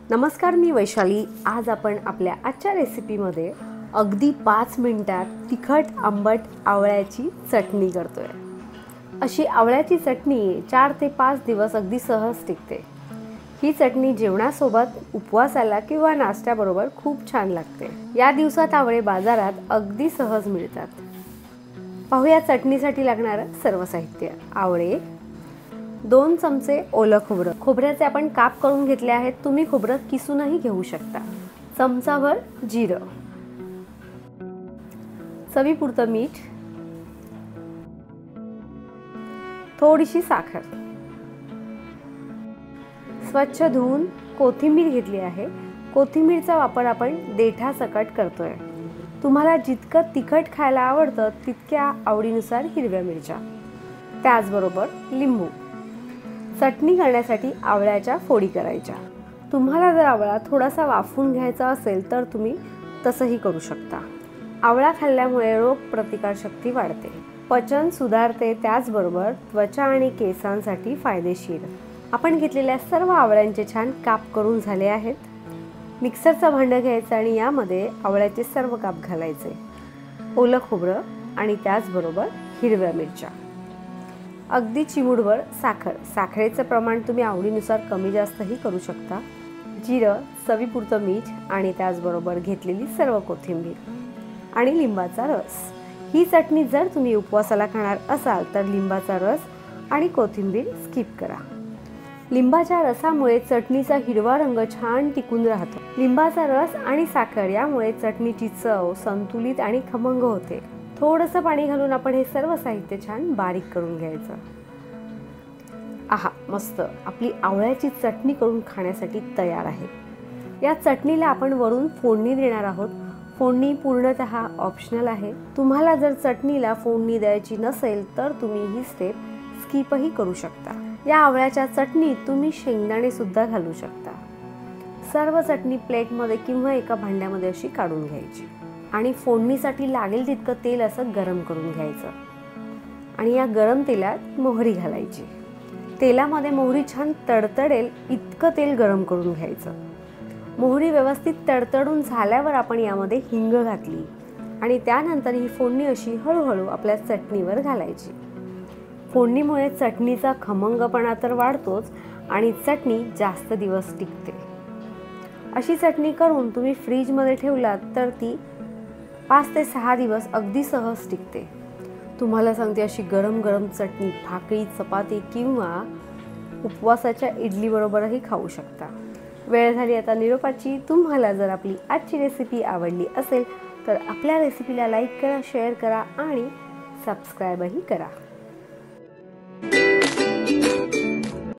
नमस्कार, मी वैशाली। आज आपण आपल्या आजच्या रेसिपीमध्ये अगदी 5 मिनिटात तिखट आंबट आवळ्याची चटणी करतोय। अशी आवळ्याची चटणी 4 ते 5 दिवस अगदी सहज टिकते। ही चटणी जेवणासोबत, उपवासाला किंवा नाश्त्याबरोबर खूप छान लागते। या दिवसात आवळे बाजारात अगदी सहज मिळतात। पाहूया चटणीसाठी लागणारं सर्व साहित्य। आवळे, 2 चमचे ओलं खोबरं, खोबऱ्याचे आपण काप करून घेतले आहेत। तुम्ही खोबरं किसूनही घेऊ शकता। चमचाभर जिरं, चवीपुरतं मीठ, थोडीशी साखर, स्वच्छ धुवून कोथिंबीर घेतली आहे। कोथिंबीरचा वापर आपण देठासकट करतोय। तुम्हाला जितकं तिखट खायला आवडतं तितक्या आवडीनुसार हिरव्या मिरच्या, त्याचबरोबर लिंबू। चटणी करण्यासाठी आवळ्याच्या फोडी करायच्या। तुम्हाला जर आवळा थोडासा वाफवून घ्यायचा असेल तर तुम्ही तसंही करू शकता। आवळा खाल्ल्यामुळे रोगप्रतिकारशक्ती वाढते, पचन सुधारते, त्याचबरोबर त्वचा आणि केसांसाठी फायदेशीर। आपण घेतलेल्या सर्व आवळ्यांचे छान काप करून झाले आहेत। मिक्सरचं भांडं घ्यायचं आणि यामध्ये आवळ्याचे सर्व काप घालायचे, ओलं खोबरं आणि त्याचबरोबर हिरव्या मिरच्या, अगदी चिमूटभर साखर। साखरेचं प्रमाण तुम्ही आवडीनुसार कमी जास्तही करू शकता। जिरं, चवीपुरतं मीठ आणि त्याचबरोबर घेतलेली सर्व कोथिंबीर आणि लिंबाचा रस। ही चटणी जर तुम्ही उपवासाला खाणार असाल तर लिंबाचा रस आणि कोथिंबीर स्किप करा। लिंबाच्या रसामुळे चटणीचा हिरवा रंग छान टिकून राहतो। लिंबाचा रस आणि साखर यामुळे चटणीची चव संतुलित आणि खमंग होते। थोडंसं पाणी घालून आपण हे सर्व साहित्य छान बारीक करून घ्यायचं। आहा, मस्त आपली आवळ्याची चटणी करून खाण्यासाठी तयार आहे। या चटणीला आपण वरून फोडणी देणार आहोत। फोडणी पूर्णतः ऑप्शनल आहे। तुम्हाला जर चटणीला फोडणी द्यायची नसेल तर तुम्ही ही स्टेप स्किपही करू शकता। या आवळ्याच्या चटणीत तुम्ही शेंगदाणे सुद्धा घालू शकता। सर्व चटणी प्लेटमध्ये किंवा एका भांड्यामध्ये अशी काढून घ्यायची आणि फोडणीसाठी लागेल तितकं तेल असं गरम करून घ्यायचं आणि या गरम तेलात मोहरी घालायची। तेलामध्ये मोहरी छान तडतडेल इतकं तेल गरम करून घ्यायचं। मोहरी व्यवस्थित तडतडून झाल्यावर आपण यामध्ये हिंग घातली आणि त्यानंतर ही फोडणी अशी हळूहळू आपल्या चटणीवर घालायची। फोडणीमुळे चटणीचा खमंगपणा तर वाढतोच आणि चटणी जास्त दिवस टिकते। अशी चटणी करून तुम्ही फ्रीजमध्ये ठेवलात तर ती 5 ते 6 दिवस अगदी सहज टिकते। तुम्हाला सांगते, अशी गरम गरम चटणी भाकरी, चपाती किंवा उपवासाच्या इडली बरोबरही खाऊ शकता। वेळ झाली आता निरोपाची। तुम्हाला जर आपली आजची रेसिपी आवडली असेल तर आपल्या रेसिपीला लाईक करा, शेअर करा आणि सबस्क्राईबही करा।